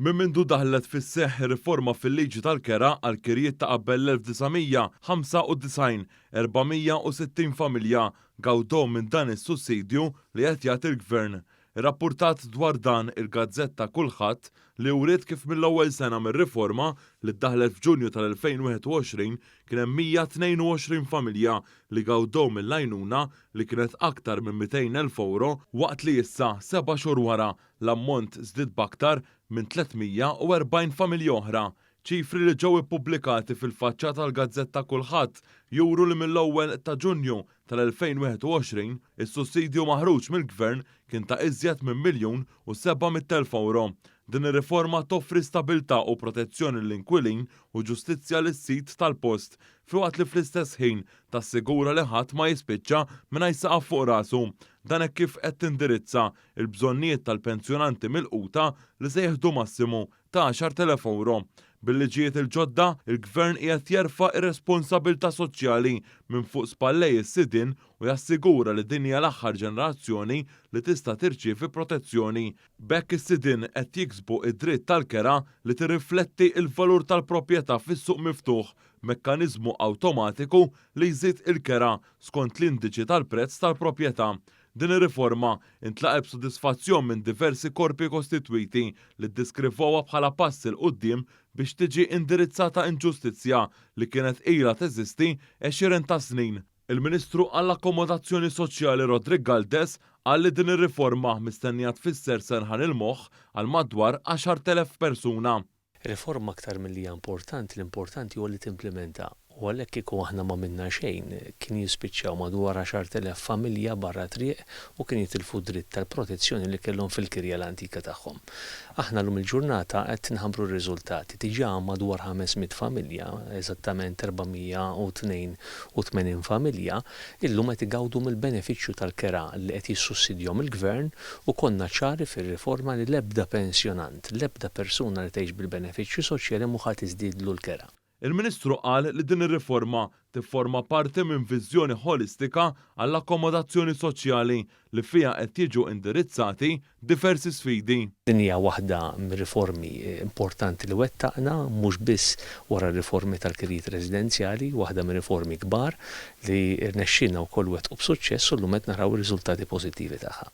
Minn mindu daħlet fis-seħħ riforma fil-liġi tal-kera għal kirjiet ta' qabel l-1995, 460 familja gawdew minn dan is-sussidju li qed jagħti l-Gvern. Irrappurtat dwar dan il-Gazzetta Kulħadd li wriet kif mill-ewwel sena mir-riforma li ddaħlet f'Ġunju tal-2021 kien hemm 122 familja li gawdew mill-għajnuna li kienet aktar minn 200,000 euro waqt li issa 7 xhur wara l-ammont żdied b'aktar minn 340 familja oħra. Ċifri li ġew ippubblikati fil-faċċata tal-Gazzetta Kulħadd juru li mill-ewwel ta' Ġunju tal-2021 is-sussidju maħruġ mill-Gvern kien ta' iżjed minn 1,700,000 euro. Din ir-riforma toffri stabilità u protezzjoni l-inkwilin u ġustizzja lis-sit tal-post filwaqt li fl-istess ħin tassigura li ħadd ma jispiċċa mingħajr saqaf fuq rasu. Dan hekk kif qed tindirizza l-bżonnijiet tal-pensjonanti mill-quta li se jieħdu massimu ta' 10,000 euro. Bil-liġijiet il-ġodda, il-Gvern qiegħed jerfa' ir-responsabbiltà soċjali minn fuq spallej is-sidien u jassigura li din hija l-aħħar ġenerazzjoni li tista' tirċievi protezzjoni. B'hekk is-sidien qed jiksbu id-dritt tal-kera li tirrifletti l-valur tal-proprjetà fis-suq miftuħ, mekkaniżmu awtomatiku li jżid il-kera skont l-indiċi tal-prezz tal-proprjetà. Din ir-riforma intlaqet b'sodisfazzjon minn diversi korpi kostitwiti li ddiskrivowha bħala pass il quddiem biex tiġi indirizzata inġustizzja li kienet ilha teżisti 20 ta' snin. Il-Ministru għall-Akkomodazzjoni Soċjali Rodrigue Galdès qal li din ir-riforma mistennija tfisser senħan il-moħħ għal madwar 10,000 persuna. Riforma aktar milli importanti, l-importanti huwa li timplementa. U għalhekk kieku aħna ma minna xejn, kien jispiċċaw madwar 10,000 familja barra triq u kien jitilfu dritt tal-protezzjoni li kellhom fil-kirja l-antika tagħhom. Aħna llum il-ġurnata qed tinħabbru r-riżultati. Diġà madwar 500 familja, eżattament 482 familja, illum qed igawdu mill-benefiċċju tal-kera li qed jissussidjhom il-Gvern u konna ċari fir-riforma li l-ebda pensjonant, l-ebda persuna li tgħix bil-benefiċċju soċjali mhux ħadd iżdiedlu l-kera. Il-Ministru qal li din ir-riforma tifforma parti minn viżjoni holistika għall-akkomodazzjoni soċjali li fiha qed jiġu indirizzati diversi sfidi. Din hija waħda mir-riformi importanti li wettaqna mhux biss wara r-riformi tal-kirjiet residenzjali, waħda mir-riformi kbar li rnexxinna wkoll wettqu b'suċċess u llum qed naraw ir-riżultati pożittivi tagħha.